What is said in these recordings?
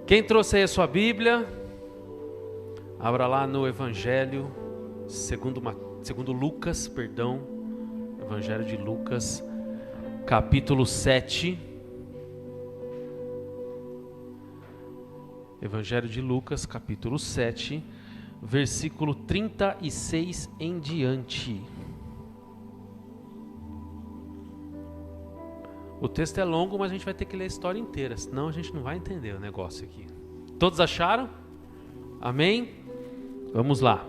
Quem trouxe aí a sua Bíblia, abra lá no Evangelho segundo Lucas, Evangelho de Lucas, capítulo 7. Evangelho de Lucas, capítulo 7, versículo 36 em diante. O texto é longo, mas a gente vai ter que ler a história inteira, senão a gente não vai entender o negócio aqui. Todos acharam? Amém? Vamos lá.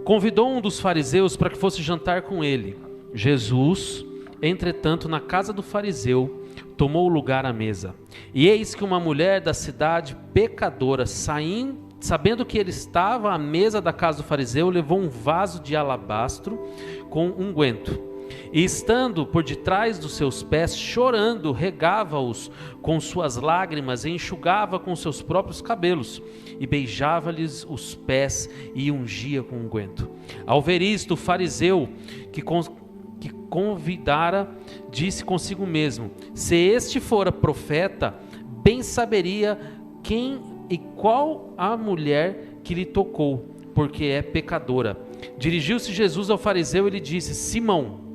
Convidou um dos fariseus para que fosse jantar com ele. Jesus, entretanto, na casa do fariseu, tomou lugar à mesa. E eis que uma mulher da cidade, pecadora, sabendo que ele estava à mesa da casa do fariseu, levou um vaso de alabastro com unguento. E estando por detrás dos seus pés, chorando, regava-os com suas lágrimas e enxugava com seus próprios cabelos, e beijava-lhes os pés e ungia com unguento. Ao ver isto, o fariseu que convidara disse consigo mesmo: se este fora profeta, bem saberia quem e qual a mulher que lhe tocou, porque é pecadora. Dirigiu-se Jesus ao fariseu e lhe disse: Simão,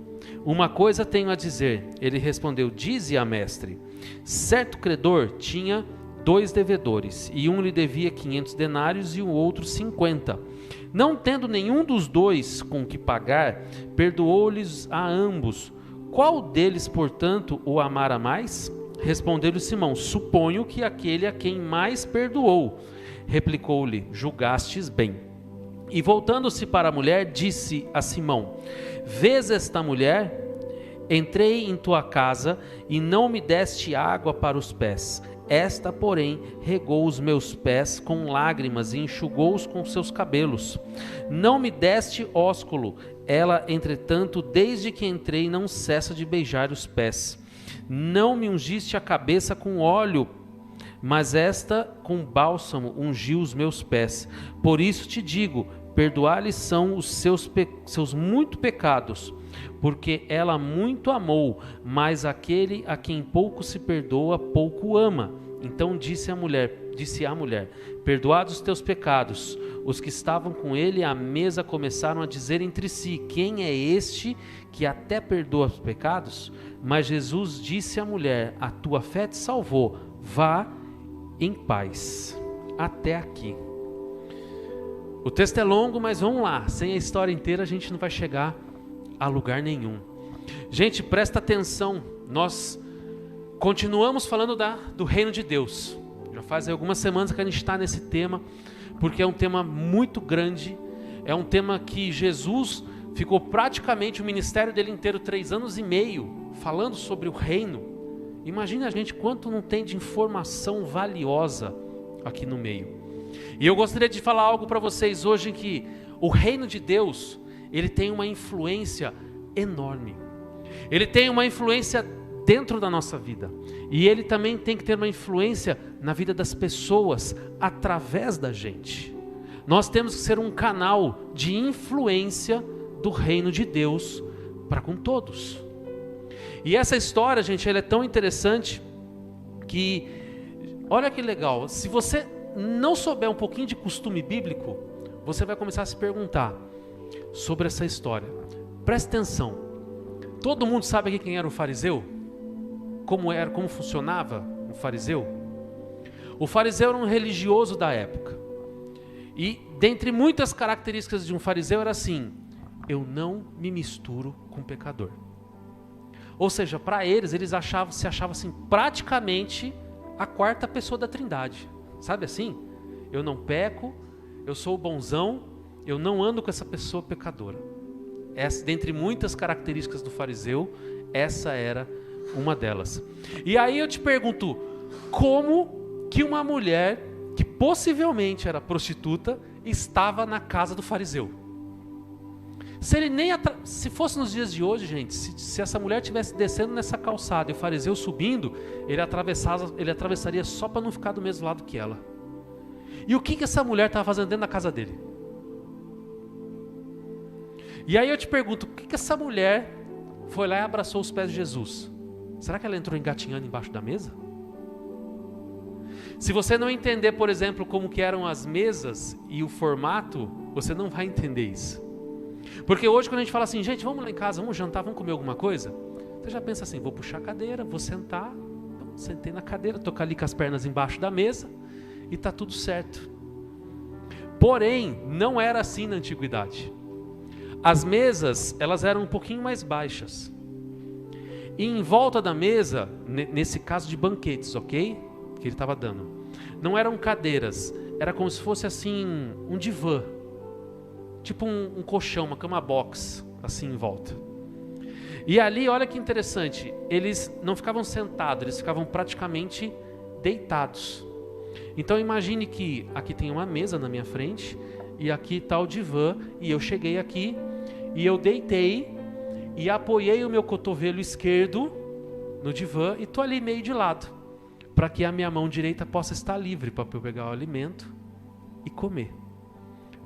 uma coisa tenho a dizer. Ele respondeu: dize-a, mestre. Certo credor tinha 2 devedores, e um lhe devia 500 denários e o outro 50. Não tendo nenhum dos 2 com que pagar, perdoou-lhes a ambos. Qual deles, portanto, o amara mais? Respondeu-lhe Simão: suponho que aquele a quem mais perdoou. Replicou-lhe: julgastes bem. E voltando-se para a mulher, disse a Simão: vês esta mulher? Entrei em tua casa e não me deste água para os pés. Esta, porém, regou os meus pés com lágrimas e enxugou-os com seus cabelos. Não me deste ósculo. Ela, entretanto, desde que entrei, não cessa de beijar os pés. Não me ungiste a cabeça com óleo, mas esta com bálsamo ungiu os meus pés. Por isso te digo, perdoar-lhes são os seus muito pecados, porque ela muito amou, mas aquele a quem pouco se perdoa, pouco ama. Então disse à mulher, perdoados os teus pecados. Os que estavam com ele à mesa começaram a dizer entre si: quem é este que até perdoa os pecados? Mas Jesus disse à mulher: a tua fé te salvou, vá em paz. Até aqui. O texto é longo, mas vamos lá. Sem a história inteira a gente não vai chegar a lugar nenhum. Gente, presta atenção. Nós continuamos falando do reino de Deus. Já faz algumas semanas que a gente está nesse tema, porque é um tema muito grande. É um tema que Jesus ficou praticamente o ministério dele inteiro 3 anos e meio falando sobre o reino. Imagina a gente quanto não tem de informação valiosa aqui no meio. E eu gostaria de falar algo para vocês hoje, que o reino de Deus, ele tem uma influência enorme. Ele tem uma influência dentro da nossa vida. E ele também tem que ter uma influência na vida das pessoas através da gente. Nós temos que ser um canal de influência do reino de Deus para com todos. E essa história, gente, ela é tão interessante que, olha que legal, se você não souber um pouquinho de costume bíblico, você vai começar a se perguntar sobre essa história. Preste atenção. Todo mundo sabe aqui quem era o fariseu? Como funcionava o fariseu? O fariseu era um religioso da época. E dentre muitas características de um fariseu era assim: eu não me misturo com pecador. Ou seja, para eles se achavam assim, praticamente a 4ª pessoa da Trindade. Sabe assim? Eu não peco, eu sou o bonzão, eu não ando com essa pessoa pecadora. Dentre muitas características do fariseu, essa era uma delas. E aí eu te pergunto, como que uma mulher que possivelmente era prostituta estava na casa do fariseu? Se fosse nos dias de hoje, gente, se essa mulher estivesse descendo nessa calçada e o fariseu subindo, ele atravessaria só para não ficar do mesmo lado que ela. E o que essa mulher estava fazendo dentro da casa dele? E aí eu te pergunto, por que essa mulher foi lá e abraçou os pés de Jesus? Será que ela entrou engatinhando embaixo da mesa? Se você não entender, por exemplo, como que eram as mesas e o formato, você não vai entender isso. Porque hoje quando a gente fala assim, gente, vamos lá em casa, vamos jantar, vamos comer alguma coisa, você já pensa assim, vou puxar a cadeira, vou sentar, sentei na cadeira, tocar ali com as pernas embaixo da mesa e tá tudo certo. Porém, não era assim na antiguidade. As mesas, elas eram um pouquinho mais baixas. E em volta da mesa, nesse caso de banquetes, ok? Que ele estava dando. Não eram cadeiras, era como se fosse assim, um divã. Tipo um colchão, uma cama box, assim em volta. E ali, olha que interessante, eles não ficavam sentados, eles ficavam praticamente deitados. Então imagine que aqui tem uma mesa na minha frente, e aqui está o divã, e eu cheguei aqui, e eu deitei, e apoiei o meu cotovelo esquerdo no divã, e estou ali meio de lado, para que a minha mão direita possa estar livre, para eu pegar o alimento e comer.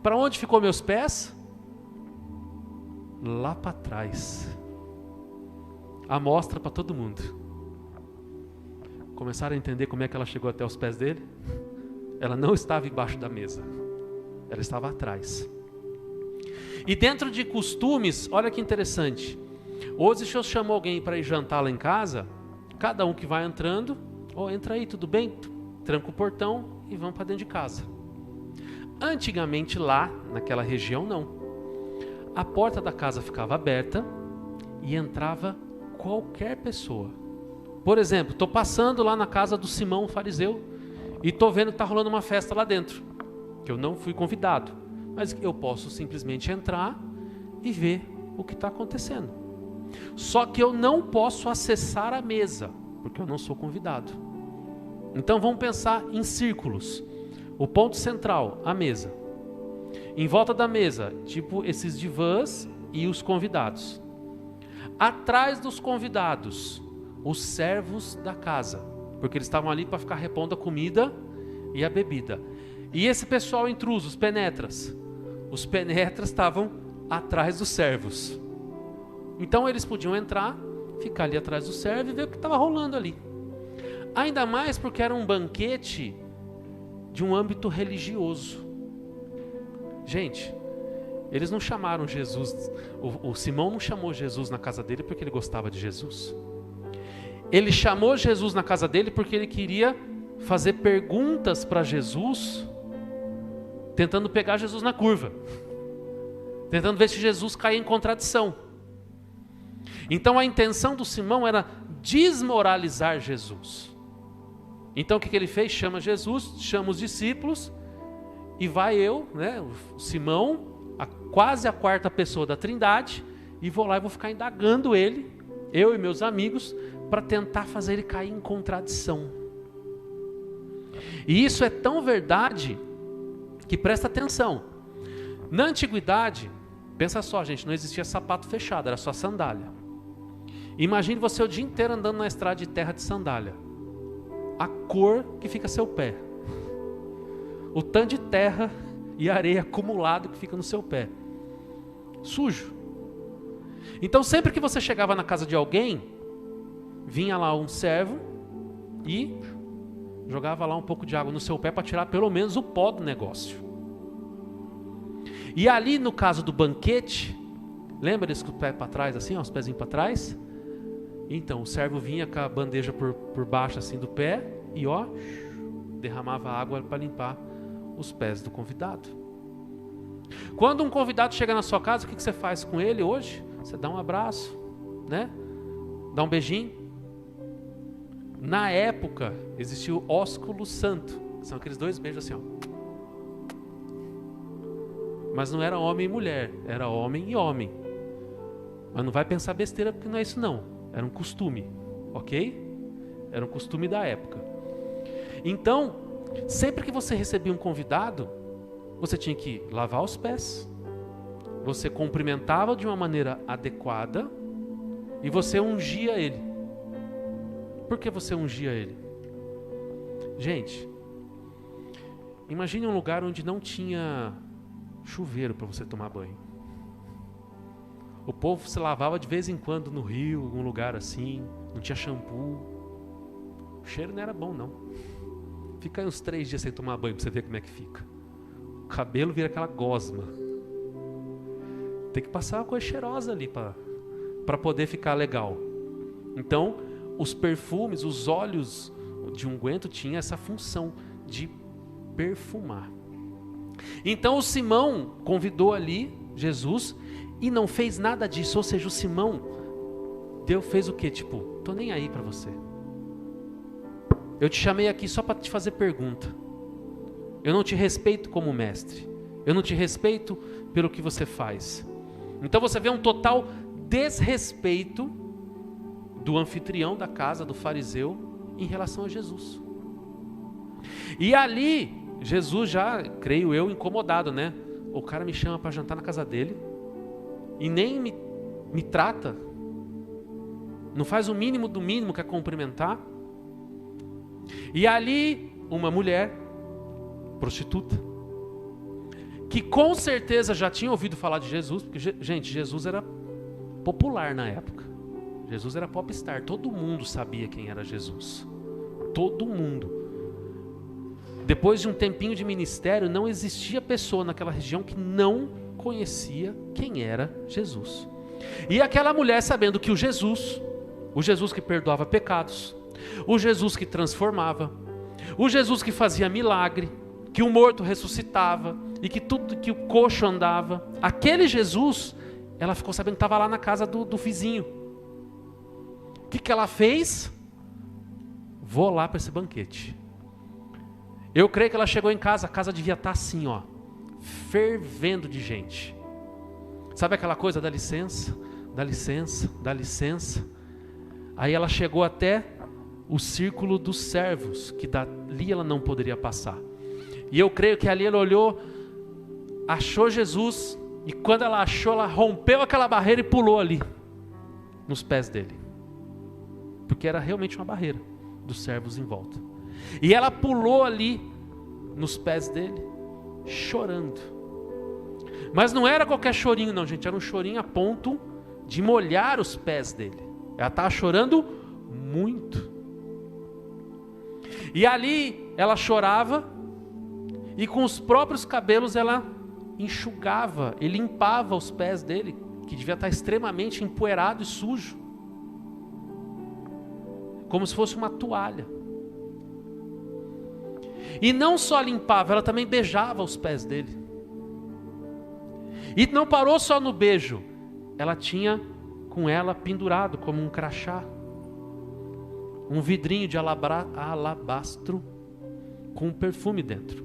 Para onde ficou meus pés? Lá para trás. A mostra para todo mundo. Começaram a entender como é que ela chegou até os pés dele? Ela não estava embaixo da mesa. Ela estava atrás. E dentro de costumes, olha que interessante. Hoje, se eu chamo alguém para ir jantar lá em casa, cada um que vai entrando, entra aí, tudo bem? Tranca o portão e vão para dentro de casa. Antigamente lá, naquela região, não. A porta da casa ficava aberta e entrava qualquer pessoa. Por exemplo, estou passando lá na casa do Simão, o fariseu, e estou vendo que está rolando uma festa lá dentro, que eu não fui convidado, mas eu posso simplesmente entrar e ver o que está acontecendo. Só que eu não posso acessar a mesa, porque eu não sou convidado. Então vamos pensar em círculos. O ponto central, a mesa. Em volta da mesa, tipo esses divãs e os convidados. Atrás dos convidados, os servos da casa, porque eles estavam ali para ficar repondo a comida e a bebida. E esse pessoal intruso, os penetras estavam atrás dos servos. Então eles podiam entrar, ficar ali atrás do servo e ver o que estava rolando ali. Ainda mais porque era um banquete de um âmbito religioso. Gente, eles não chamaram Jesus, o Simão não chamou Jesus na casa dele porque ele gostava de Jesus. Ele chamou Jesus na casa dele porque ele queria fazer perguntas para Jesus, tentando pegar Jesus na curva, tentando ver se Jesus caía em contradição. Então a intenção do Simão era desmoralizar Jesus. Então o que ele fez? Chama Jesus, chama os discípulos, e vai eu, o Simão, quase a quarta pessoa da Trindade, e vou lá e vou ficar indagando ele, eu e meus amigos, para tentar fazer ele cair em contradição. E isso é tão verdade que presta atenção. Na antiguidade, pensa só, gente, não existia sapato fechado, era só sandália. Imagine você o dia inteiro andando na estrada de terra de sandália. A cor que fica seu pé. O tanto de terra e areia acumulado que fica no seu pé. Sujo. Então sempre que você chegava na casa de alguém, vinha lá um servo e jogava lá um pouco de água no seu pé para tirar pelo menos o pó do negócio. E ali no caso do banquete, lembra desse com o pé para trás assim, os pezinhos para trás? Então o servo vinha com a bandeja por baixo assim do pé e derramava água para limpar os pés do convidado. Quando um convidado chega na sua casa, o que você faz com ele hoje? Você dá um abraço, dá um beijinho. Na época existia o ósculo santo, são aqueles dois beijos assim, Mas não era homem e mulher, era homem e homem. Mas não vai pensar besteira porque não é isso não. Era um costume, ok? Era um costume da época. Então, sempre que você recebia um convidado, você tinha que lavar os pés, você cumprimentava de uma maneira adequada e você ungia ele. Por que você ungia ele? Gente, imagine um lugar onde não tinha chuveiro para você tomar banho. O povo se lavava de vez em quando no rio, em algum lugar assim, não tinha shampoo. O cheiro não era bom não. Fica aí uns 3 dias sem tomar banho para você ver como é que fica. O cabelo vira aquela gosma. Tem que passar uma coisa cheirosa ali para poder ficar legal. Então, os perfumes, os óleos de unguento tinham essa função de perfumar. Então o Simão convidou ali Jesus e não fez nada disso. Ou seja, o Simão fez o quê? Tipo, tô nem aí para você. Eu te chamei aqui só para te fazer pergunta. Eu não te respeito como mestre. Eu não te respeito pelo que você faz. Então você vê um total desrespeito do anfitrião da casa, do fariseu, em relação a Jesus. E ali, Jesus já, creio eu, incomodado, né? O cara me chama para jantar na casa dele e nem me trata. Não faz o mínimo do mínimo, que é cumprimentar. E ali, uma mulher, prostituta, que com certeza já tinha ouvido falar de Jesus, porque, gente, Jesus era popular na época. Jesus era popstar, todo mundo sabia quem era Jesus. Todo mundo. Depois de um tempinho de ministério, não existia pessoa naquela região que não conhecia quem era Jesus. E aquela mulher, sabendo que o Jesus que perdoava pecados, o Jesus que transformava, o Jesus que fazia milagre, que o morto ressuscitava e que o coxo andava, aquele Jesus, ela ficou sabendo que estava lá na casa do vizinho. O que ela fez? Vou lá para esse banquete. Eu creio que ela chegou em casa, a casa devia estar assim, ó, fervendo de gente. Sabe aquela coisa, dá licença, dá licença, dá licença. Aí ela chegou até o círculo dos servos, que dali ela não poderia passar. E eu creio que ali ela olhou, achou Jesus, e quando ela achou, ela rompeu aquela barreira e pulou ali, nos pés dele. Porque era realmente uma barreira dos servos em volta. E ela pulou ali, nos pés dele, chorando. Mas não era qualquer chorinho não, gente, era um chorinho a ponto de molhar os pés dele. Ela estava chorando muito. E ali ela chorava, e com os próprios cabelos ela enxugava e limpava os pés dele, que devia estar extremamente empoeirado e sujo, como se fosse uma toalha. E não só limpava, ela também beijava os pés dele. E não parou só no beijo, ela tinha com ela pendurado como um crachá, um vidrinho de alabastro com um perfume dentro.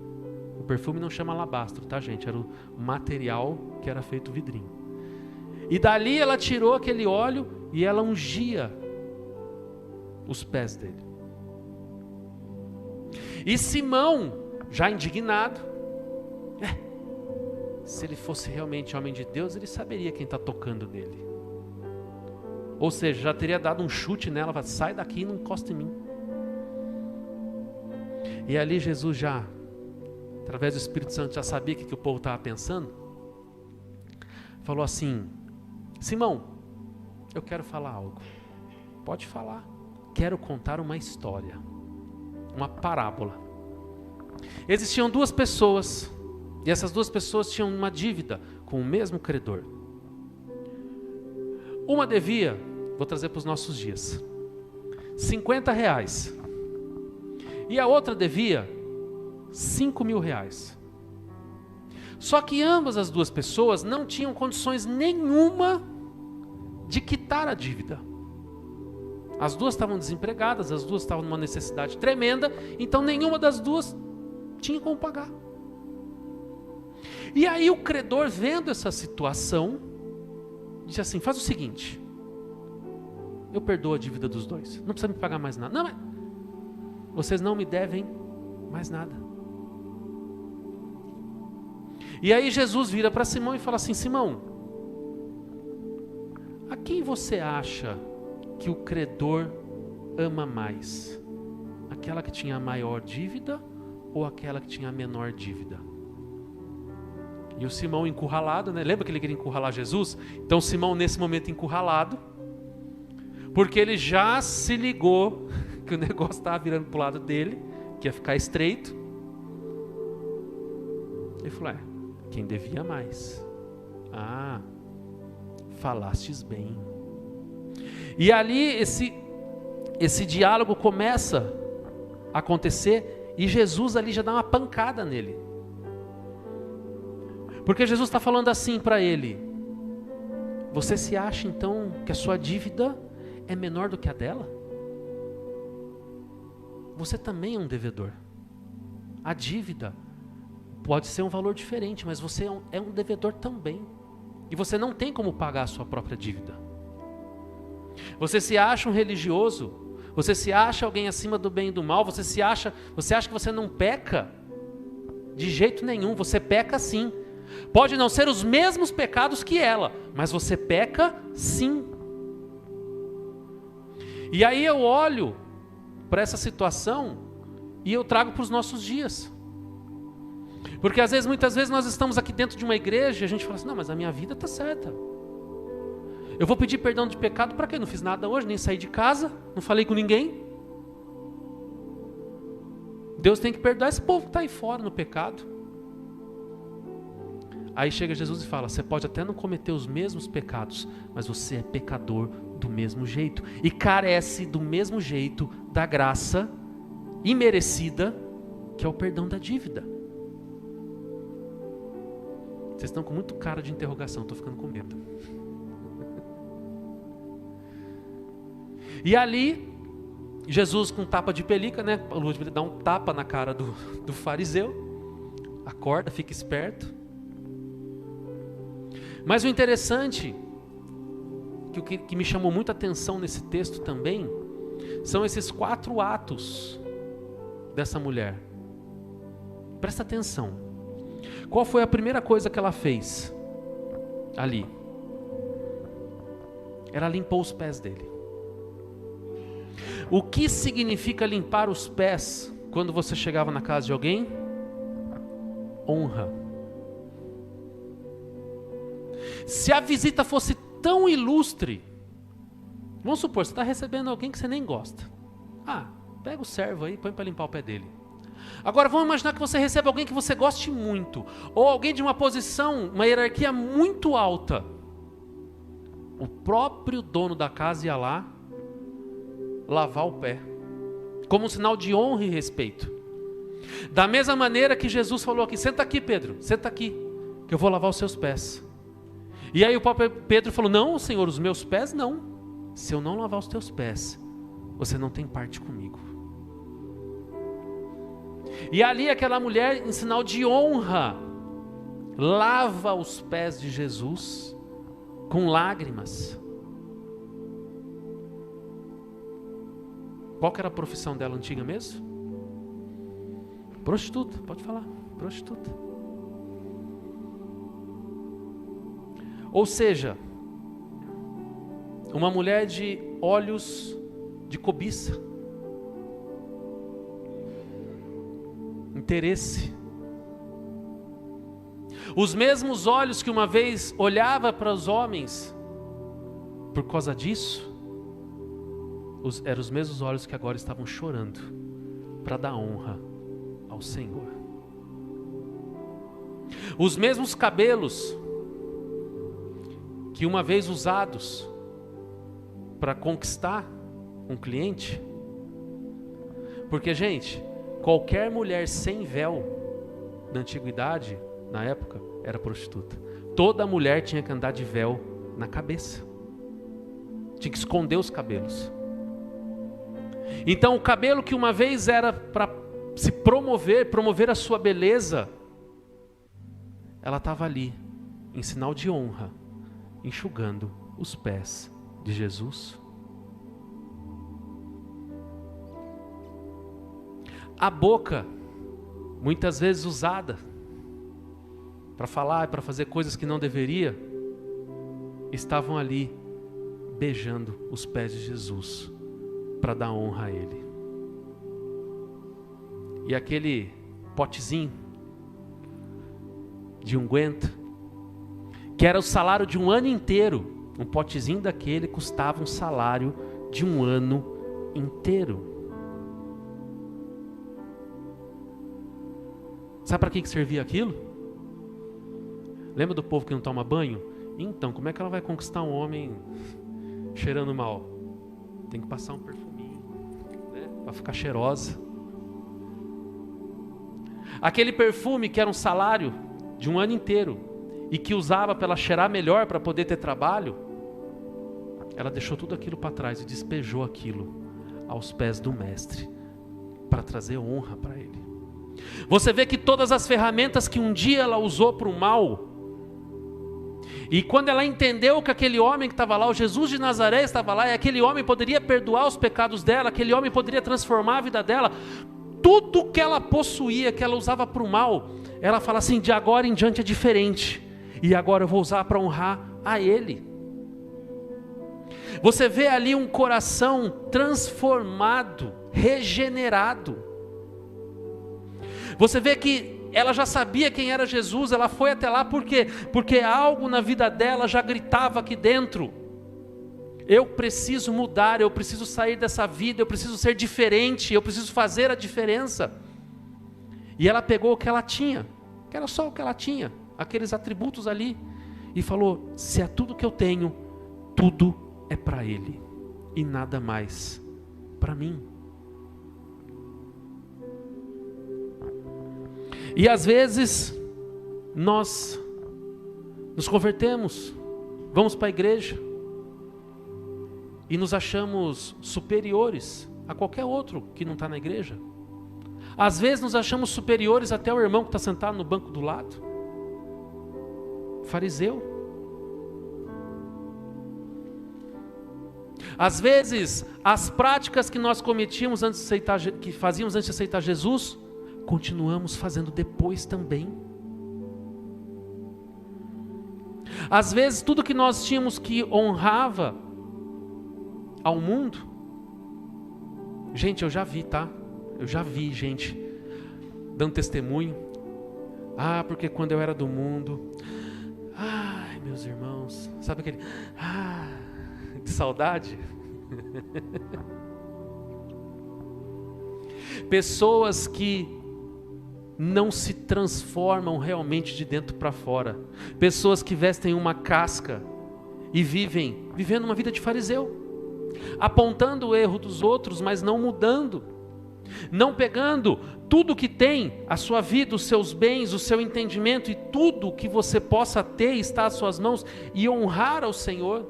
O perfume não chama alabastro, tá, gente? Era o material que era feito vidrinho. E dali ela tirou aquele óleo e ela ungia os pés dele. E Simão, já indignado, se ele fosse realmente homem de Deus, ele saberia quem está tocando nele. Ou seja, já teria dado um chute nela, sai daqui e não encosta em mim. E ali Jesus já, através do Espírito Santo, já sabia o que o povo estava pensando. Falou assim: Simão, eu quero falar algo. Pode falar. Quero contar uma história, uma parábola. Existiam 2 pessoas, e essas 2 pessoas tinham uma dívida com o mesmo credor. Uma devia, vou trazer para os nossos dias, R$50, e a outra devia R$5.000. Só que ambas as 2 pessoas não tinham condições nenhuma de quitar a dívida. As 2 estavam desempregadas, as 2 estavam numa necessidade tremenda, então nenhuma das 2 tinha como pagar. E aí o credor, vendo essa situação, disse assim: faz o seguinte, eu perdoo a dívida dos 2, não precisa me pagar mais nada. Não, mas vocês não me devem mais nada. E aí Jesus vira para Simão e fala assim: Simão, a quem você acha que o credor ama mais? Aquela que tinha a maior dívida ou aquela que tinha a menor dívida? E o Simão encurralado, né? Lembra que ele queria encurralar Jesus? Então Simão nesse momento encurralado, porque ele já se ligou que o negócio estava virando para o lado dele, que ia ficar estreito. Ele falou, quem devia mais? Ah, falastes bem. E ali esse diálogo começa a acontecer e Jesus ali já dá uma pancada nele. Porque Jesus está falando assim para ele: você se acha então que a sua dívida é menor do que a dela? Você também é um devedor. A dívida pode ser um valor diferente, mas você é um devedor também. E você não tem como pagar a sua própria dívida. Você se acha um religioso, você se acha alguém acima do bem e do mal, você acha que você não peca? De jeito nenhum, você peca sim. Pode não ser os mesmos pecados que ela, mas você peca sim. E aí eu olho para essa situação e eu trago para os nossos dias. Porque muitas vezes nós estamos aqui dentro de uma igreja e a gente fala assim, não, mas a minha vida está certa. Eu vou pedir perdão de pecado para quê? Não fiz nada hoje, nem saí de casa, não falei com ninguém. Deus tem que perdoar esse povo que está aí fora no pecado. Aí chega Jesus e fala, você pode até não cometer os mesmos pecados, mas você é pecador do mesmo jeito. E carece do mesmo jeito da graça imerecida, que é o perdão da dívida. Vocês estão com muito cara de interrogação, estou ficando com medo. E ali, Jesus com tapa de pelica, né? Ele dá um tapa na cara do fariseu. Acorda, fica esperto. Mas o interessante, que me chamou muita atenção nesse texto também, são esses 4 atos dessa mulher. Presta atenção. Qual foi a primeira coisa que ela fez ali? Ela limpou os pés dele. O que significa limpar os pés quando você chegava na casa de alguém? Honra. Se a visita fosse tão ilustre, vamos supor, você está recebendo alguém que você nem gosta. Pega o servo aí e põe para limpar o pé dele. Agora vamos imaginar que você recebe alguém que você goste muito, ou alguém de uma posição, uma hierarquia muito alta. O próprio dono da casa ia lá lavar o pé, como um sinal de honra e respeito. Da mesma maneira que Jesus falou aqui, senta aqui Pedro, senta aqui, que eu vou lavar os seus pés. E aí o próprio Pedro falou, não Senhor, os meus pés não. Se eu não lavar os teus pés, você não tem parte comigo. E ali aquela mulher, em sinal de honra, lava os pés de Jesus com lágrimas. Qual que era a profissão dela antiga mesmo? Prostituta, pode falar, prostituta. Ou seja, uma mulher de olhos de cobiça, interesse. Os mesmos olhos que uma vez olhava para os homens por causa disso, eram os mesmos olhos que agora estavam chorando para dar honra ao Senhor. Os mesmos cabelos que uma vez usados para conquistar um cliente, porque gente, qualquer mulher sem véu na antiguidade, na época, era prostituta. Toda mulher tinha que andar de véu na cabeça, tinha que esconder os cabelos. Então o cabelo que uma vez era para se promover a sua beleza, ela estava ali, em sinal de honra, enxugando os pés de Jesus. A boca, muitas vezes usada para falar e para fazer coisas que não deveria, estavam ali beijando os pés de Jesus para dar honra a Ele. E aquele potezinho de unguento, que era o salário de um ano inteiro, um potezinho daquele custava um salário de um ano inteiro. Sabe para que servia aquilo? Lembra do povo que não toma banho? Então, como é que ela vai conquistar um homem cheirando mal? Tem que passar um perfuminho, né, para ficar cheirosa. Aquele perfume que era um salário de um ano inteiro e que usava para ela cheirar melhor para poder ter trabalho, ela deixou tudo aquilo para trás e despejou aquilo aos pés do mestre para trazer honra para ele. Você vê que todas as ferramentas que um dia ela usou para o mal, e quando ela entendeu que aquele homem que estava lá, o Jesus de Nazaré estava lá, e aquele homem poderia perdoar os pecados dela, aquele homem poderia transformar a vida dela, tudo que ela possuía, que ela usava para o mal, ela fala assim: de agora em diante é diferente, e agora eu vou usar para honrar a Ele. Você vê ali um coração transformado, regenerado. Você vê que ela já sabia quem era Jesus, ela foi até lá porque algo na vida dela já gritava aqui dentro: eu preciso mudar, eu preciso sair dessa vida, eu preciso ser diferente, eu preciso fazer a diferença. E ela pegou o que ela tinha, que era só o que ela tinha, aqueles atributos ali, e falou: se é tudo que eu tenho, tudo é para Ele e nada mais para mim. E às vezes nós nos convertemos, vamos para a igreja e nos achamos superiores a qualquer outro que não está na igreja. Às vezes nos achamos superiores até o irmão que está sentado no banco do lado. Fariseu. Às vezes as práticas que nós cometíamos antes de aceitar, que fazíamos antes de aceitar Jesus, continuamos fazendo depois também. Às vezes tudo que nós tínhamos que honrava ao mundo, gente, eu já vi, tá? Eu já vi gente dando testemunho: ah, porque quando eu era do mundo, ai, meus irmãos, sabe aquele, de saudade? Pessoas que não se transformam realmente de dentro para fora, pessoas que vestem uma casca e vivendo uma vida de fariseu, apontando o erro dos outros, mas não mudando, não pegando tudo que tem, a sua vida, os seus bens, o seu entendimento e tudo que você possa ter está às suas mãos e honrar ao Senhor.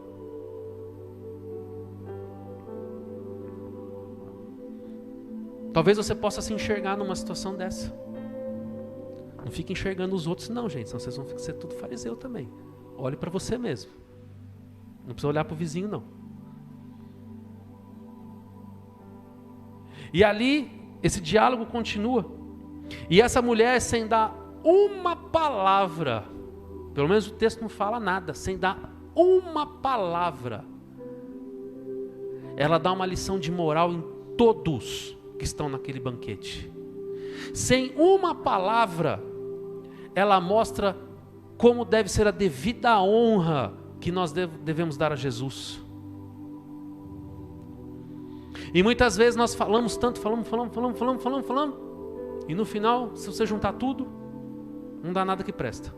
Talvez você possa se enxergar numa situação dessa. Não fique enxergando os outros não, gente, senão vocês vão ser tudo fariseu também. Olhe para você mesmo. Não precisa olhar para o vizinho não. E ali, esse diálogo continua. E essa mulher, sem dar uma palavra, pelo menos o texto não fala nada, sem dar uma palavra, ela dá uma lição de moral em todos que estão naquele banquete. Sem uma palavra, ela mostra como deve ser a devida honra que nós devemos dar a Jesus. E muitas vezes nós falamos tanto, falamos, e no final, se você juntar tudo, não dá nada que presta.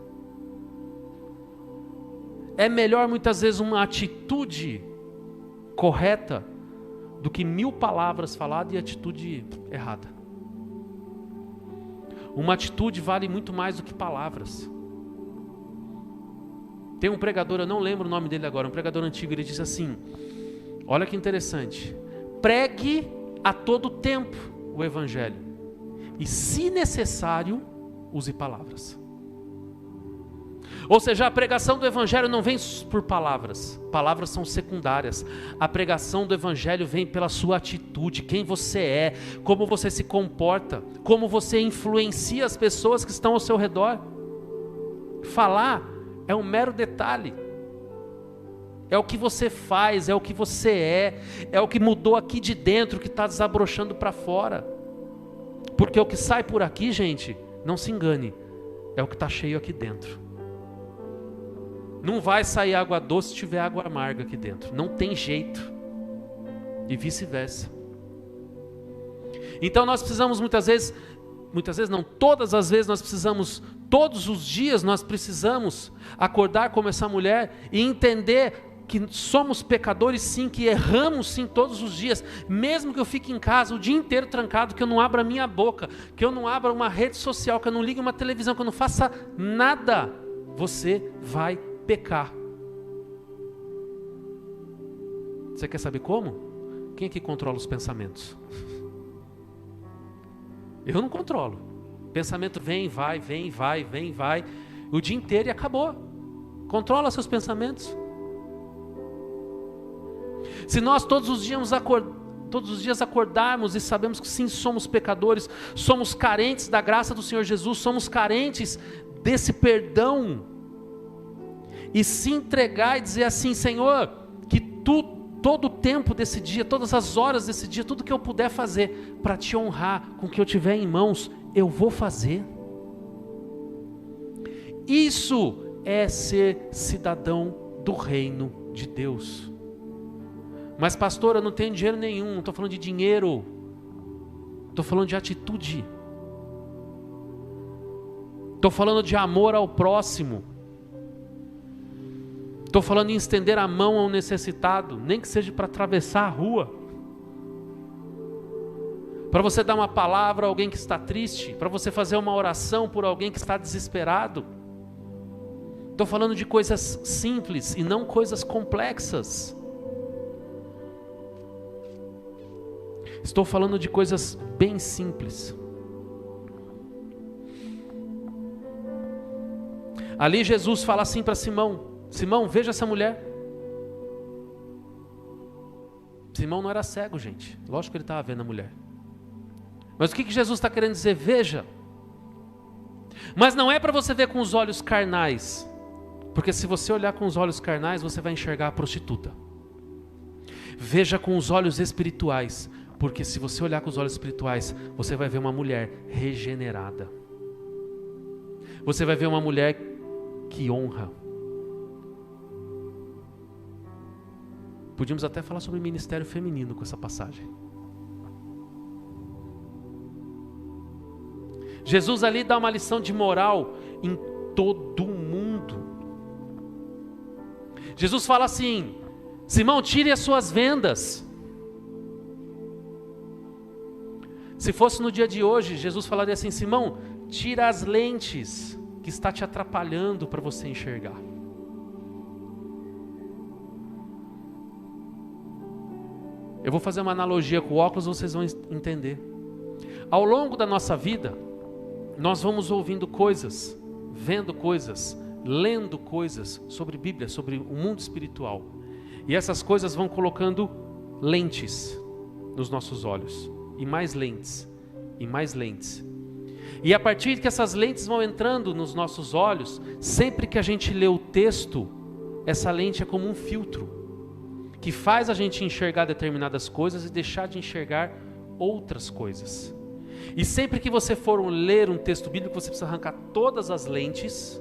É melhor muitas vezes uma atitude correta do que 1000 palavras faladas e atitude errada. Uma atitude vale muito mais do que palavras. Tem um pregador, eu não lembro o nome dele agora, um pregador antigo, ele diz assim: olha que interessante, pregue a todo tempo o evangelho e, se necessário, use palavras. Ou seja, a pregação do evangelho não vem por palavras, palavras são secundárias. A pregação do evangelho vem pela sua atitude, quem você é, como você se comporta, como você influencia as pessoas que estão ao seu redor. Falar é um mero detalhe, é o que você faz, é o que você é o que mudou aqui de dentro, que está desabrochando para fora. Porque o que sai por aqui, gente, não se engane, é o que está cheio aqui dentro. Não vai sair água doce se tiver água amarga aqui dentro. Não tem jeito. E vice-versa. Então nós precisamos muitas vezes muitas vezes não, todas as vezes nós precisamos, todos os dias nós precisamos acordar como essa mulher e entender que somos pecadores sim, que erramos sim todos os dias, mesmo que eu fique em casa o dia inteiro trancado, que eu não abra a minha boca, que eu não abra uma rede social, que eu não ligue uma televisão, que eu não faça nada, você vai pecar. Você quer saber como? Quem é que controla os pensamentos? Eu não controlo. Pensamento vem, vai, o dia inteiro e acabou. Controla seus pensamentos. Se nós todos os dias acordarmos e sabemos que sim, somos pecadores, somos carentes da graça do Senhor Jesus, somos carentes desse perdão, e se entregar e dizer assim: Senhor, que todo o tempo desse dia, todas as horas desse dia, tudo que eu puder fazer para te honrar com o que eu tiver em mãos, eu vou fazer. Isso é ser cidadão do reino de Deus. Mas pastor, eu não tenho dinheiro nenhum, não estou falando de dinheiro, estou falando de atitude, estou falando de amor ao próximo, estou falando em estender a mão ao necessitado, nem que seja para atravessar a rua, para você dar uma palavra a alguém que está triste, para você fazer uma oração por alguém que está desesperado. Estou falando de coisas simples e não coisas complexas. Estou falando de coisas bem simples. Ali Jesus fala assim para Simão: Simão, veja essa mulher. Simão não era cego, gente. Lógico que ele estava vendo a mulher. Mas o que Jesus está querendo dizer? Veja. Mas não é para você ver com os olhos carnais. Porque se você olhar com os olhos carnais, você vai enxergar a prostituta. Veja com os olhos espirituais. Porque se você olhar com os olhos espirituais, você vai ver uma mulher regenerada. Você vai ver uma mulher que honra. Podíamos até falar sobre ministério feminino com essa passagem. Jesus ali dá uma lição de moral em todo mundo. Jesus fala assim: Simão, tire as suas vendas. Se fosse no dia de hoje, Jesus falaria assim: Simão, tira as lentes que está te atrapalhando para você enxergar. Eu vou fazer uma analogia com o óculos, vocês vão entender. Ao longo da nossa vida, nós vamos ouvindo coisas, vendo coisas, lendo coisas sobre Bíblia, sobre o mundo espiritual. E essas coisas vão colocando lentes nos nossos olhos. E mais lentes, e mais lentes. E a partir que essas lentes vão entrando nos nossos olhos, sempre que a gente lê o texto, essa lente é como um filtro, que faz a gente enxergar determinadas coisas e deixar de enxergar outras coisas. E sempre que você for ler um texto bíblico, você precisa arrancar todas as lentes,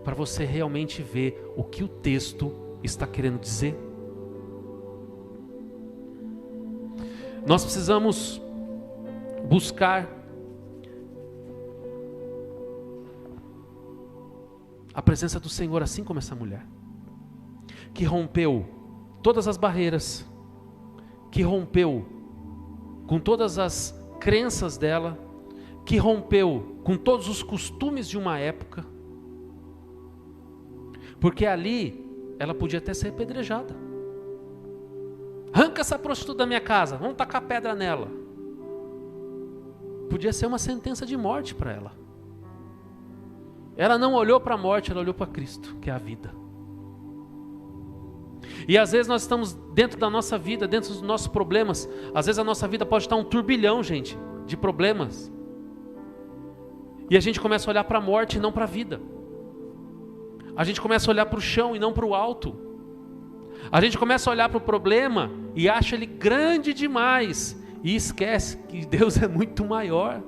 para você realmente ver o que o texto está querendo dizer. Nós precisamos buscar a presença do Senhor, assim como essa mulher, que rompeu todas as barreiras, que rompeu com todas as crenças dela, que rompeu com todos os costumes de uma época, porque ali ela podia até ser apedrejada. Arranca essa prostituta da minha casa, vamos tacar pedra nela. Podia ser uma sentença de morte para ela. Ela não olhou para a morte, ela olhou para Cristo, que é a vida. E às vezes nós estamos dentro da nossa vida, dentro dos nossos problemas. Às vezes a nossa vida pode estar um turbilhão, gente, de problemas. E a gente começa a olhar para a morte e não para a vida. A gente começa a olhar para o chão e não para o alto. A gente começa a olhar para o problema e acha ele grande demais e esquece que Deus é muito maior.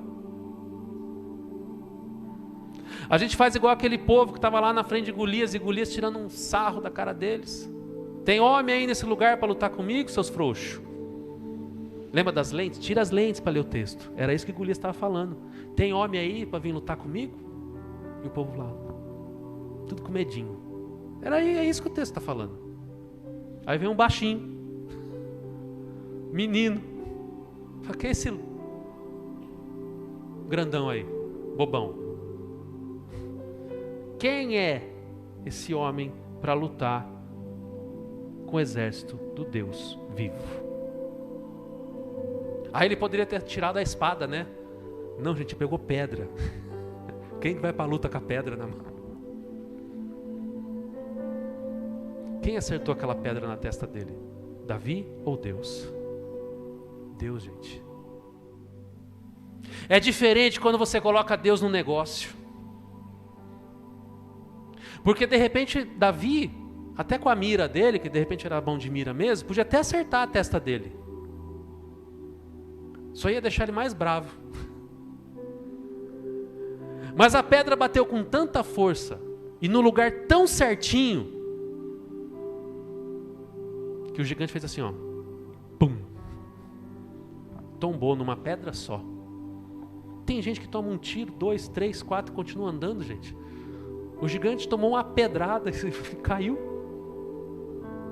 A gente faz igual aquele povo que estava lá na frente de Golias e Golias tirando um sarro da cara deles. Tem homem aí nesse lugar para lutar comigo, seus frouxos? Lembra das lentes? Tira as lentes para ler o texto. Era isso que Golias estava falando. Tem homem aí para vir lutar comigo? E o povo lá, tudo com medinho. É isso que o texto está falando. Aí vem um baixinho, menino. Fala, que é esse grandão aí, bobão? Quem é esse homem para lutar com o exército do Deus vivo? Aí ele poderia ter tirado a espada, né? Não, gente, pegou pedra. Quem vai para a luta com a pedra na mão? Quem acertou aquela pedra na testa dele? Davi ou Deus? Deus, gente. É diferente quando você coloca Deus no negócio. Porque de repente Davi, até com a mira dele, que de repente era bom de mira mesmo, podia até acertar a testa dele. Só ia deixar ele mais bravo. Mas a pedra bateu com tanta força e no lugar tão certinho que o gigante fez assim, ó, pum, tombou numa pedra só. Tem gente que toma um tiro, 2, 3, 4, continua andando, gente. O gigante tomou uma pedrada e caiu.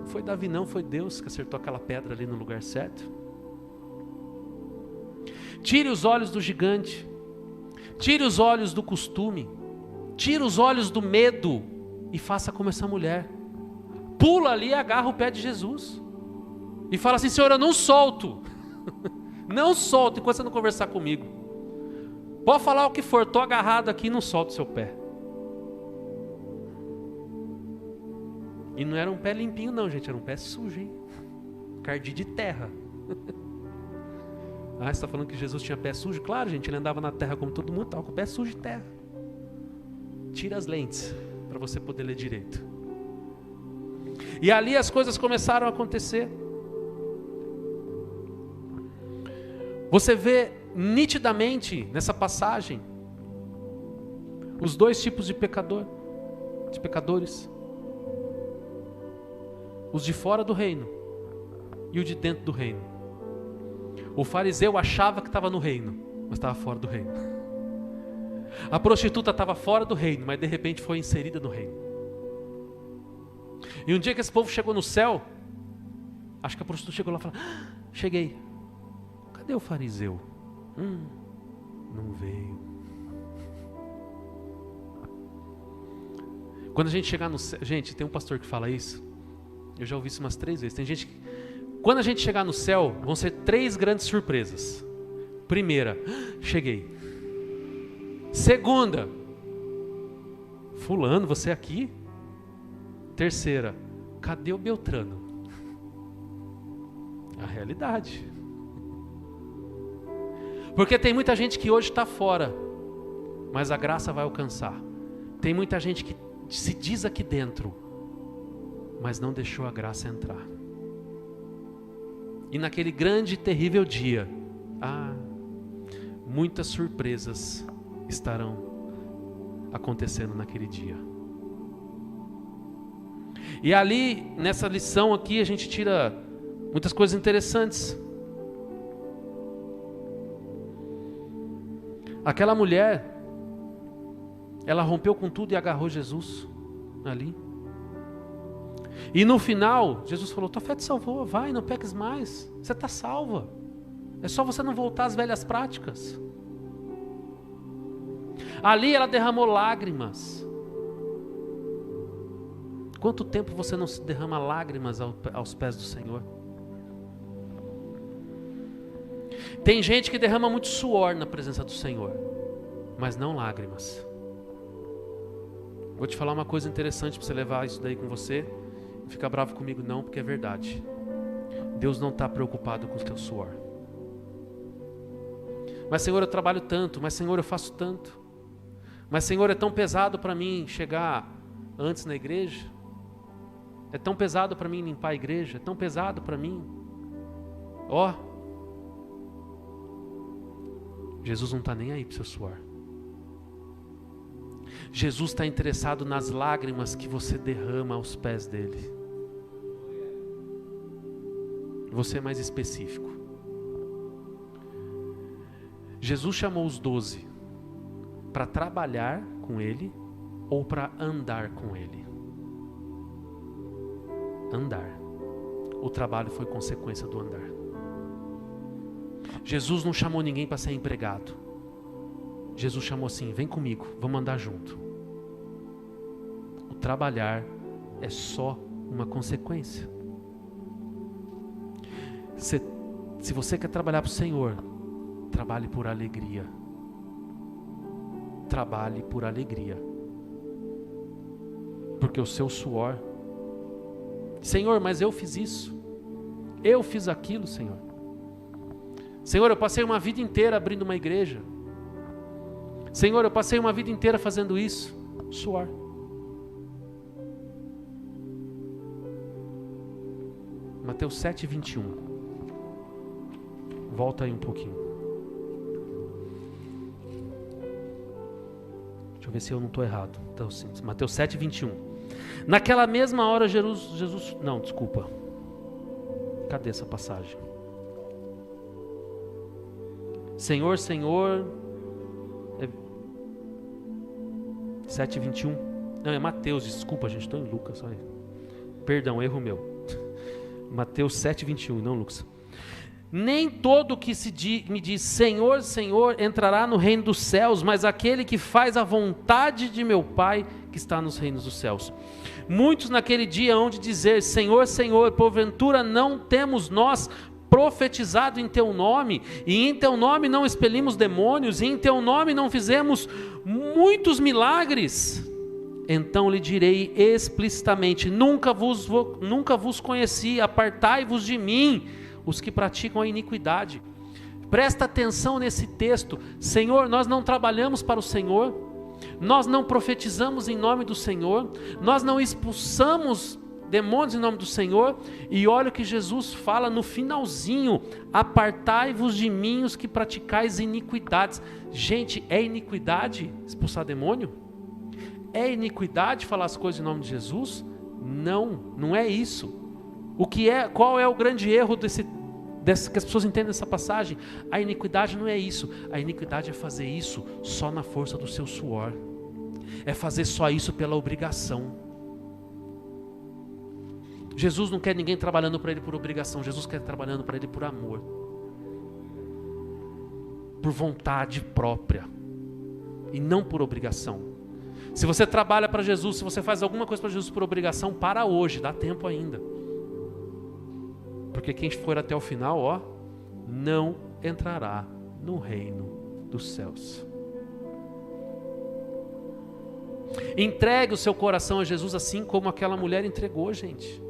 Foi Davi não, foi Deus que acertou aquela pedra ali no lugar certo. Tire os olhos do gigante, tire os olhos do costume, tire os olhos do medo e faça como essa mulher. Pula ali e agarra o pé de Jesus e fala assim: Senhor, eu não solto, não solto enquanto você não conversar comigo. Pode falar o que for, estou agarrado aqui e não solto o seu pé. E não era um pé limpinho não, gente, era um pé sujo, hein? Encardido de terra. Ah, você está falando que Jesus tinha pé sujo? Claro, gente, ele andava na terra como todo mundo, estava com o pé sujo de terra. Tira as lentes para você poder ler direito. E ali as coisas começaram a acontecer. Você vê nitidamente nessa passagem os dois tipos de pecadores. Os de fora do reino e o de dentro do reino. O fariseu achava que estava no reino, mas estava fora do reino. A prostituta estava fora do reino, mas de repente foi inserida no reino. E um dia que esse povo chegou no céu, acho que a prostituta chegou lá e falou: cheguei. Cadê o fariseu? Não veio. Quando a gente chegar no céu, gente, tem um pastor que fala isso. Eu já ouvi isso umas 3 vezes. Tem gente que, quando a gente chegar no céu, vão ser 3 grandes surpresas. Primeira, cheguei. Segunda, fulano, você aqui? Terceira, cadê o Beltrano? A realidade. Porque tem muita gente que hoje está fora, mas a graça vai alcançar. Tem muita gente que se diz aqui dentro, mas não deixou a graça entrar. E naquele grande e terrível dia, muitas surpresas estarão acontecendo naquele dia. E ali, nessa lição aqui, a gente tira muitas coisas interessantes. Aquela mulher, ela rompeu com tudo e agarrou Jesus ali. E no final, Jesus falou: tua fé te salvou, vai, não peques mais, você está salva. É só você não voltar às velhas práticas. Ali ela derramou lágrimas. Quanto tempo você não se derrama lágrimas aos pés do Senhor? Tem gente que derrama muito suor na presença do Senhor, mas não lágrimas. Vou te falar uma coisa interessante para você levar isso daí com você. Não fica bravo comigo não, porque é verdade. Deus não está preocupado com o teu suor. Mas Senhor, eu trabalho tanto, mas Senhor, eu faço tanto. Mas Senhor, é tão pesado para mim chegar antes na igreja. É tão pesado para mim limpar a igreja. É tão pesado para mim. Jesus não está nem aí para o seu suor. Jesus está interessado nas lágrimas que você derrama aos pés dele. Você é mais específico. Jesus chamou os 12 para trabalhar com Ele ou para andar com Ele? Andar. O trabalho foi consequência do andar. Jesus não chamou ninguém para ser empregado. Jesus chamou assim: vem comigo, vamos andar junto. O trabalhar é só uma consequência. Se você quer trabalhar para o Senhor, trabalhe por alegria. Trabalhe por alegria. Porque o seu suor... Senhor, mas eu fiz isso. Eu fiz aquilo, Senhor. Senhor, eu passei uma vida inteira abrindo uma igreja. Senhor, eu passei uma vida inteira fazendo isso. Suor. Mateus 7:21. Volta aí um pouquinho. Deixa eu ver se eu não estou errado. Então, sim, Mateus 7:21. Naquela mesma hora Jesus... Não, desculpa. Cadê essa passagem? Senhor, Senhor... 7:21. Não, é Mateus, desculpa, gente, estou em Lucas. Olha. Perdão, erro meu. Mateus 7:21, não Lucas. Nem todo que me diz Senhor, Senhor entrará no reino dos céus, mas aquele que faz a vontade de meu Pai que está nos reinos dos céus. Muitos naquele dia hão de dizer: Senhor, Senhor, porventura não temos nós profetizado em teu nome, e em teu nome não expelimos demônios, e em teu nome não fizemos muitos milagres? Então lhe direi explicitamente: nunca vos conheci, apartai-vos de mim, os que praticam a iniquidade. Presta atenção nesse texto. Senhor, nós não trabalhamos para o Senhor, nós não profetizamos em nome do Senhor, nós não expulsamos demônios em nome do Senhor, e olha o que Jesus fala no finalzinho: apartai-vos de mim, os que praticais iniquidades. Gente, é iniquidade expulsar demônio? É iniquidade falar as coisas em nome de Jesus? Não, não é isso. Qual é o grande erro que as pessoas entendem dessa passagem? A iniquidade não é isso. A iniquidade é fazer isso só na força do seu suor. É fazer só isso pela obrigação. Jesus não quer ninguém trabalhando para Ele por obrigação. Jesus quer trabalhando para Ele por amor, por vontade própria, e não por obrigação. Se você trabalha para Jesus, se você faz alguma coisa para Jesus por obrigação, para hoje, dá tempo ainda. Porque quem for até o final, não entrará no reino dos céus. Entregue o seu coração a Jesus assim como aquela mulher entregou, gente.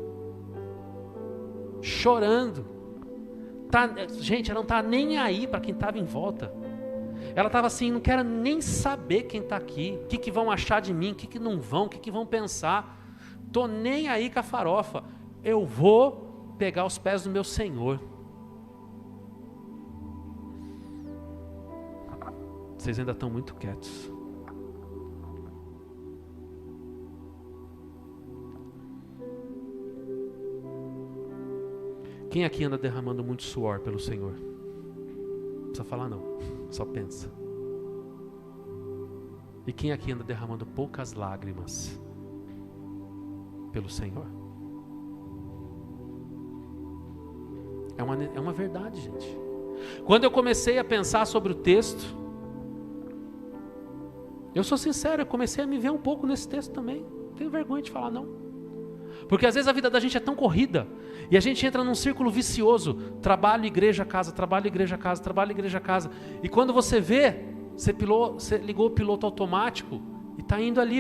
Chorando. Gente, ela não está nem aí para quem estava em volta. Ela estava assim: não quero nem saber quem está aqui, o que vão achar de mim, o que não vão, o que vão pensar. Estou nem aí com a farofa. Eu vou pegar os pés do meu Senhor. Vocês ainda estão muito quietos. Quem aqui anda derramando muito suor pelo Senhor? Não precisa falar não, só pensa. E quem aqui anda derramando poucas lágrimas pelo Senhor? É uma verdade, gente. Quando eu comecei a pensar sobre o texto, eu sou sincero, eu comecei a me ver um pouco nesse texto também. Não tenho vergonha de falar não. Porque às vezes a vida da gente é tão corrida, e a gente entra num círculo vicioso: trabalho, igreja, casa, trabalho, igreja, casa, trabalho, igreja, casa. E quando você vê, você ligou o piloto automático e está indo ali,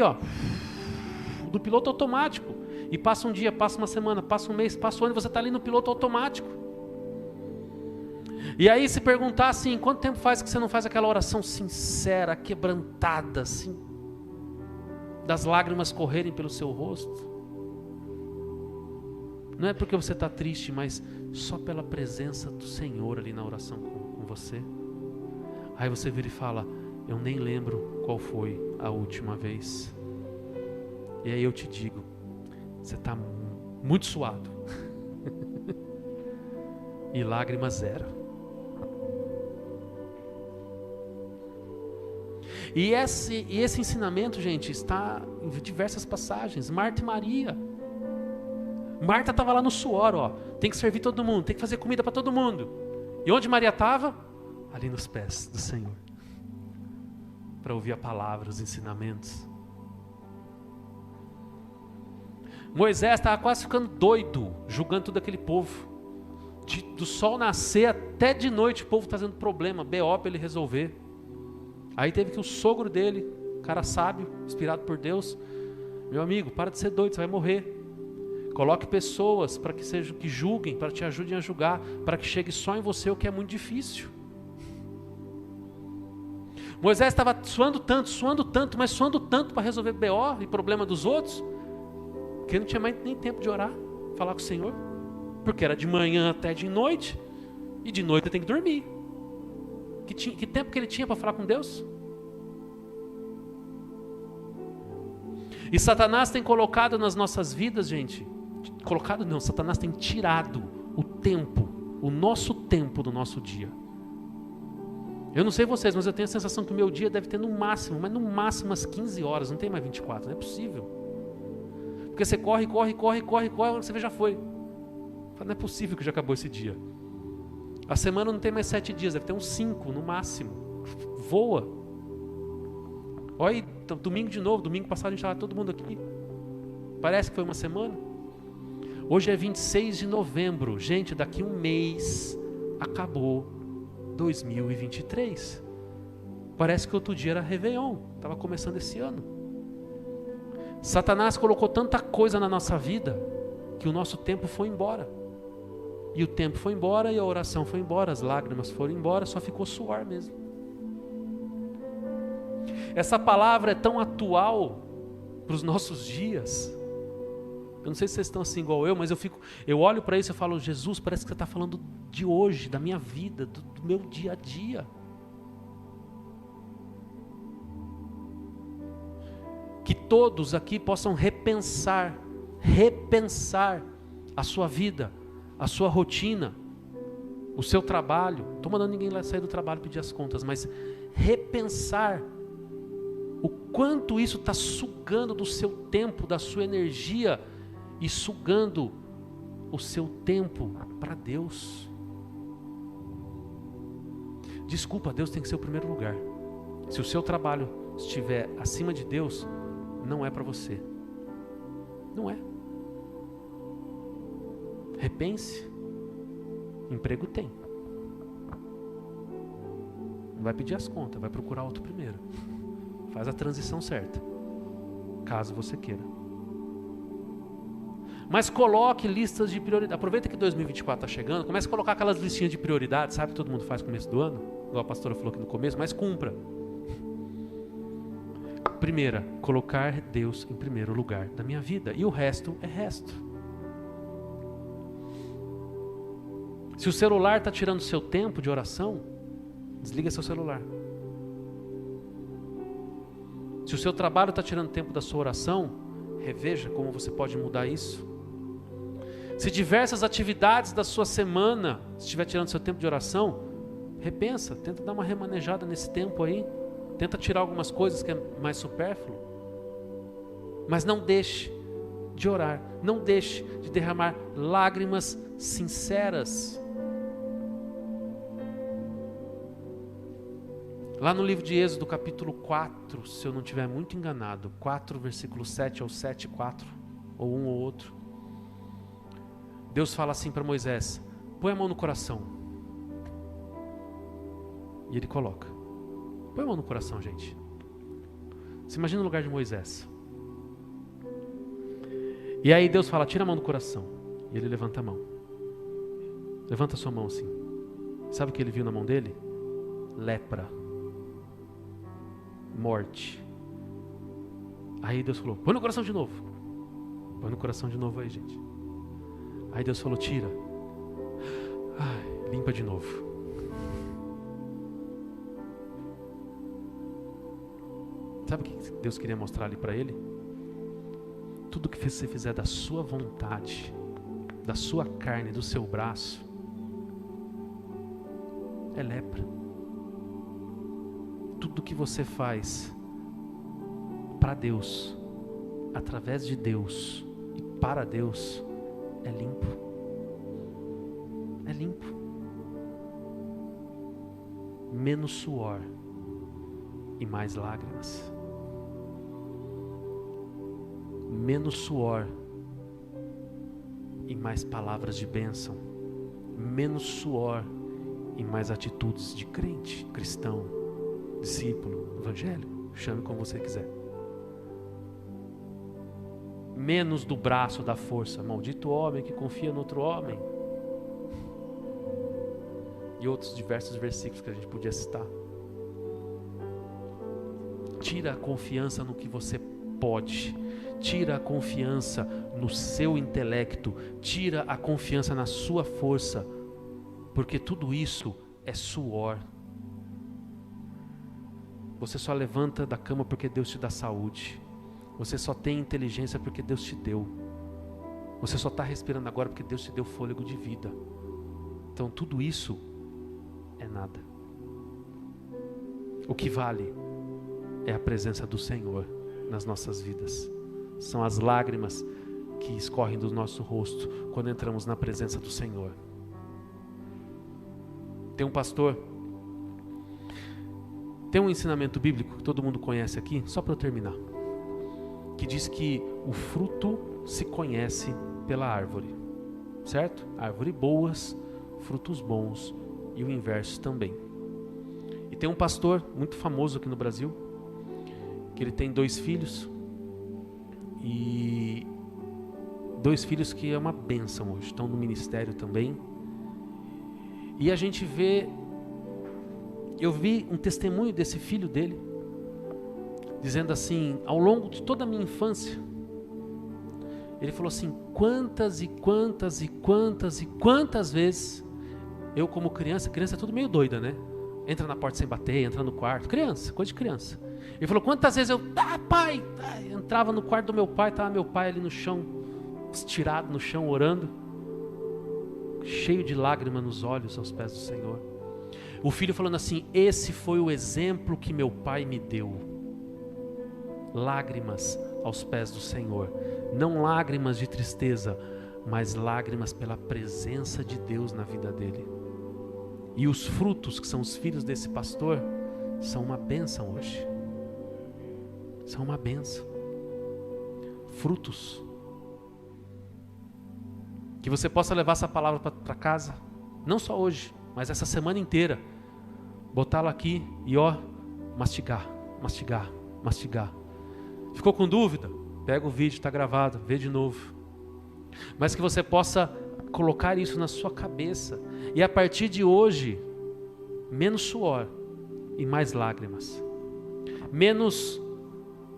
do piloto automático. E passa um dia, passa uma semana, passa um mês, passa um ano, e você está ali no piloto automático. E aí se perguntar assim: quanto tempo faz que você não faz aquela oração sincera, quebrantada, assim, das lágrimas correrem pelo seu rosto? Não é porque você está triste, mas só pela presença do Senhor ali na oração com você. Aí você vira e fala: eu nem lembro qual foi a última vez. E aí eu te digo: você está muito suado. E lágrima zero. E esse ensinamento, gente, está em diversas passagens. Marta e Maria. Marta estava lá no suor, ó. Tem que servir todo mundo, tem que fazer comida para todo mundo. E onde Maria estava? Ali nos pés do Senhor. Para ouvir a palavra, os ensinamentos. Moisés estava quase ficando doido, julgando todo aquele povo. Do sol nascer até de noite o povo está tendo problema, BO para ele resolver. Aí teve que o sogro dele, cara sábio, inspirado por Deus, meu amigo, para de ser doido, você vai morrer. Coloque pessoas para que julguem, para te ajudem a julgar, para que chegue só em você o que é muito difícil. Moisés estava suando tanto, mas suando tanto para resolver BO e problema dos outros, que ele não tinha mais nem tempo de orar, falar com o Senhor. Porque era de manhã até de noite, e de noite ele tem que dormir. Que tempo que ele tinha para falar com Deus? E Satanás tem colocado nas nossas vidas, gente, Satanás tem tirado o tempo, o nosso tempo do nosso dia. Eu não sei vocês, mas eu tenho a sensação que o meu dia deve ter no máximo umas 15 horas, não tem mais 24, não é possível. Porque você corre, você vê, já foi. Não é possível que já acabou esse dia. A semana não tem mais 7 dias, deve ter uns 5 no máximo. Voa. Olha aí, domingo de novo, domingo passado a gente estava todo mundo aqui. Parece que foi uma semana. Hoje é 26 de novembro. Gente, daqui um mês acabou 2023. Parece que outro dia era Réveillon, estava começando esse ano. Satanás colocou tanta coisa na nossa vida que o nosso tempo foi embora. E o tempo foi embora, e a oração foi embora, as lágrimas foram embora, só ficou suor mesmo. Essa palavra é tão atual para os nossos dias. Eu não sei se vocês estão assim igual eu, mas eu olho para isso e falo, Jesus, parece que você está falando de hoje, da minha vida, do meu dia a dia. Que todos aqui possam repensar a sua vida, a sua rotina, o seu trabalho. Não estou mandando ninguém lá sair do trabalho pedir as contas, mas repensar o quanto isso está sugando do seu tempo, da sua energia e sugando o seu tempo para Deus. Desculpa, Deus tem que ser o primeiro lugar. Se o seu trabalho estiver acima de Deus, não é para você. Não é. Repense. Emprego tem. Não vai pedir as contas, vai procurar outro primeiro. Faz a transição certa, caso você queira. Mas coloque listas de prioridade. Aproveita que 2024 está chegando, comece a colocar aquelas listinhas de prioridades, sabe que todo mundo faz no começo do ano? Igual a pastora falou aqui no começo, mas cumpra. Primeira, colocar Deus em primeiro lugar da minha vida. E o resto é resto. Se o celular está tirando seu tempo de oração, desliga seu celular. Se o seu trabalho está tirando tempo da sua oração, reveja como você pode mudar isso. Se diversas atividades da sua semana estiver tirando seu tempo de oração, repensa, tenta dar uma remanejada nesse tempo aí. Tenta tirar algumas coisas que é mais supérfluo. Mas não deixe de orar. Não deixe de derramar lágrimas sinceras. Lá no livro de Êxodo, capítulo 4, se eu não estiver muito enganado, 4, versículo 7 ou 7, 4, ou um ou outro. Deus fala assim para Moisés, põe a mão no coração. E ele coloca. Põe a mão no coração, gente. Se imagina no lugar de Moisés. E aí Deus fala, tira a mão do coração. E ele levanta a mão. Levanta a sua mão assim. Sabe o que ele viu na mão dele? Lepra. Morte. Aí Deus falou, põe no coração de novo. Põe no coração de novo aí, gente. Aí Deus falou, tira. Ai, limpa de novo. Sabe o que Deus queria mostrar ali para ele? Tudo que você fizer da sua vontade, da sua carne, do seu braço, é lepra. tudo que você faz para Deus, através de Deus e para Deus, é limpo. É limpo. Menos suor e mais lágrimas. Menos suor e mais palavras de bênção. Menos suor e mais atitudes de crente, cristão, discípulo, evangélico, chame como você quiser. Menos do braço, da força. Maldito homem que confia no outro homem. E outros diversos versículos que a gente podia citar. Tira a confiança no que você pode. Tira a confiança no seu intelecto. Tira a confiança na sua força. Porque tudo isso é suor. Você só levanta da cama porque Deus te dá saúde. Você só tem inteligência porque Deus te deu. Você só está respirando agora porque Deus te deu fôlego de vida. Então tudo isso é nada. O que vale é a presença do Senhor nas nossas vidas. São as lágrimas que escorrem do nosso rosto quando entramos na presença do Senhor. Tem um pastor, tem um ensinamento bíblico que todo mundo conhece aqui, só para eu terminar, que diz que o fruto se conhece pela árvore, certo? Árvore boas, frutos bons, e o inverso também. E tem um pastor muito famoso aqui no Brasil, que ele tem 2 filhos, e 2 filhos que é uma bênção hoje, estão no ministério também. E a gente vê, eu vi um testemunho desse filho dele, dizendo assim, ao longo de toda a minha infância, ele falou assim, quantas vezes, eu como criança é tudo meio doida, né? Entra na porta sem bater, entra no quarto, criança, coisa de criança. Ele falou, quantas vezes eu, pai, entrava no quarto do meu pai, estava meu pai ali no chão, estirado no chão, orando, cheio de lágrimas nos olhos aos pés do Senhor. O filho falando assim, esse foi o exemplo que meu pai me deu. Lágrimas aos pés do Senhor. Não lágrimas de tristeza, mas lágrimas pela presença de Deus na vida dele. E os frutos, que são os filhos desse pastor, são uma bênção hoje. São uma bênção. Frutos. Que você possa levar essa palavra para casa, não só hoje, mas essa semana inteira. Botá-la aqui e mastigar. Ficou com dúvida? Pega o vídeo, está gravado, vê de novo. Mas que você possa colocar isso na sua cabeça. E a partir de hoje, menos suor e mais lágrimas. Menos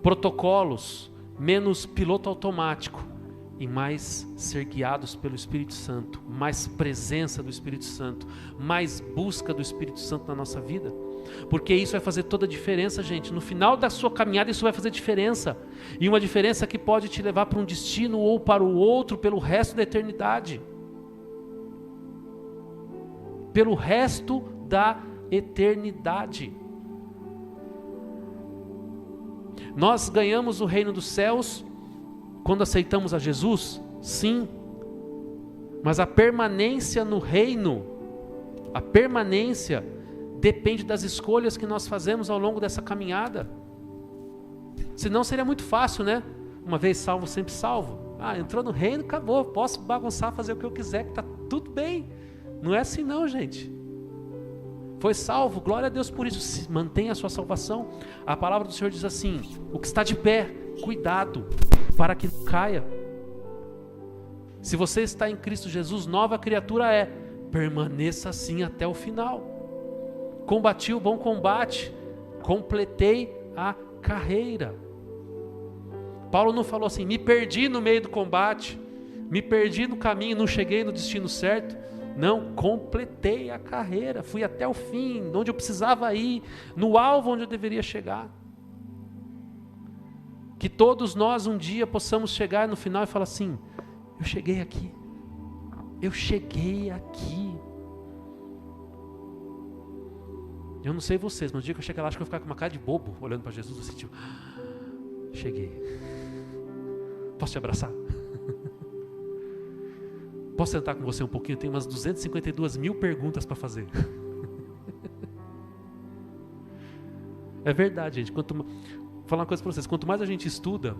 protocolos, menos piloto automático. E mais ser guiados pelo Espírito Santo, mais presença do Espírito Santo, mais busca do Espírito Santo na nossa vida, porque isso vai fazer toda a diferença, gente. No final da sua caminhada isso vai fazer diferença, e uma diferença que pode te levar para um destino ou para o outro pelo resto da eternidade. Pelo resto da eternidade. Nós ganhamos o reino dos céus quando aceitamos a Jesus? Sim. Mas a permanência no reino, a permanência depende das escolhas que nós fazemos ao longo dessa caminhada. Senão seria muito fácil, né? Uma vez salvo, sempre salvo. Entrou no reino, acabou, posso bagunçar, fazer o que eu quiser, que está tudo bem. Não é assim não, gente. Foi salvo, glória a Deus por isso. Mantenha a sua salvação. A palavra do Senhor diz assim, o que está de pé, cuidado, para que não caia. Se você está em Cristo Jesus, nova criatura é. Permaneça assim até o final. Combati o bom combate, completei a carreira. Paulo não falou assim, me perdi no meio do combate, me perdi no caminho, não cheguei no destino certo. Não, completei a carreira, fui até o fim, onde eu precisava ir, no alvo onde eu deveria chegar. Que todos nós um dia possamos chegar no final e falar assim, eu cheguei aqui. Eu não sei vocês, mas no dia que eu chegar lá, acho que eu vou ficar com uma cara de bobo, olhando para Jesus, assim, tipo, cheguei. Posso te abraçar? Posso sentar com você um pouquinho? Eu tenho umas 252 mil perguntas para fazer. É verdade, gente. Vou falar uma coisa para vocês. Quanto mais a gente estuda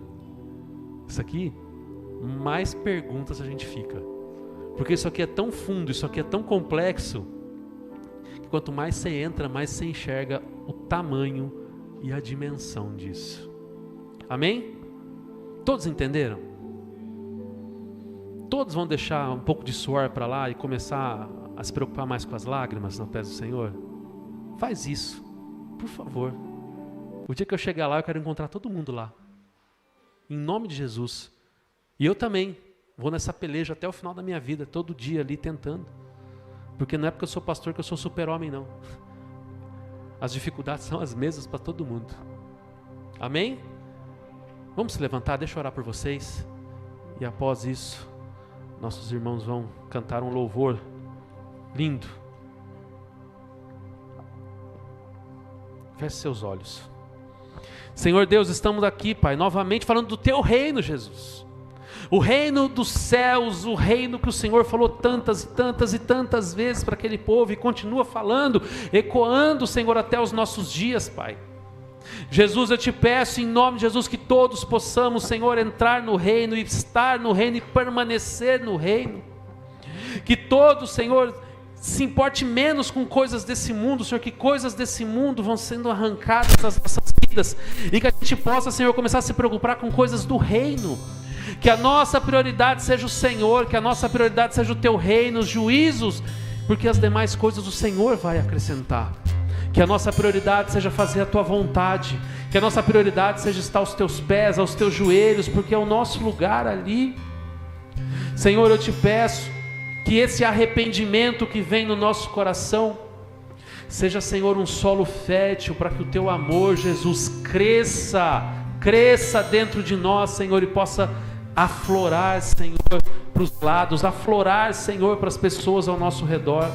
isso aqui, mais perguntas a gente fica. Porque isso aqui é tão fundo, isso aqui é tão complexo, que quanto mais você entra, mais você enxerga o tamanho e a dimensão disso. Amém? Todos entenderam? Todos vão deixar um pouco de suor para lá e começar a se preocupar mais com as lágrimas aos pés do Senhor? Faz isso, por favor. O dia que eu chegar lá, eu quero encontrar todo mundo lá. Em nome de Jesus. E eu também vou nessa peleja até o final da minha vida, todo dia ali tentando. Porque não é porque eu sou pastor que eu sou super-homem, não. As dificuldades são as mesmas para todo mundo. Amém? Vamos se levantar, deixa eu orar por vocês. E após isso, nossos irmãos vão cantar um louvor lindo. Feche seus olhos. Senhor Deus, estamos aqui, Pai, novamente falando do Teu reino, Jesus. O reino dos céus, o reino que o Senhor falou tantas e tantas e tantas vezes para aquele povo e continua falando, ecoando, Senhor, até os nossos dias, Pai. Jesus, eu te peço em nome de Jesus que todos possamos, Senhor, entrar no reino e estar no reino e permanecer no reino. Que todos, Senhor, se importe menos com coisas desse mundo, Senhor, que coisas desse mundo vão sendo arrancadas das nossas vidas e que a gente possa, Senhor, começar a se preocupar com coisas do reino. Que a nossa prioridade seja o Senhor, que a nossa prioridade seja o Teu reino, os juízos, porque as demais coisas o Senhor vai acrescentar. Que a nossa prioridade seja fazer a Tua vontade, que a nossa prioridade seja estar aos Teus pés, aos Teus joelhos, porque é o nosso lugar ali. Senhor, eu te peço que esse arrependimento que vem no nosso coração seja, Senhor, um solo fértil para que o Teu amor, Jesus, cresça dentro de nós, Senhor, e possa aflorar, Senhor, para os lados, aflorar, Senhor, para as pessoas ao nosso redor.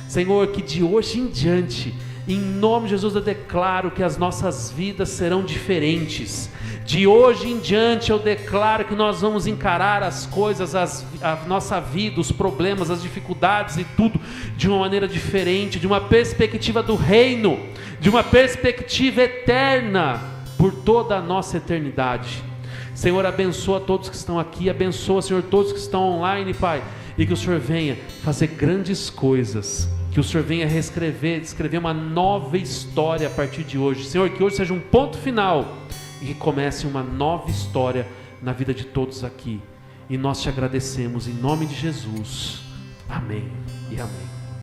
Senhor, que de hoje em diante, em nome de Jesus, eu declaro que as nossas vidas serão diferentes. De hoje em diante eu declaro que nós vamos encarar as coisas, a nossa vida, os problemas, as dificuldades e tudo de uma maneira diferente, de uma perspectiva do reino, de uma perspectiva eterna, por toda a nossa eternidade. Senhor, abençoa todos que estão aqui, abençoa, Senhor, todos que estão online, Pai, e que o Senhor venha fazer grandes coisas, que o Senhor venha escrever uma nova história a partir de hoje. Senhor, que hoje seja um ponto final e que comece uma nova história na vida de todos aqui. E nós te agradecemos em nome de Jesus. Amém e amém.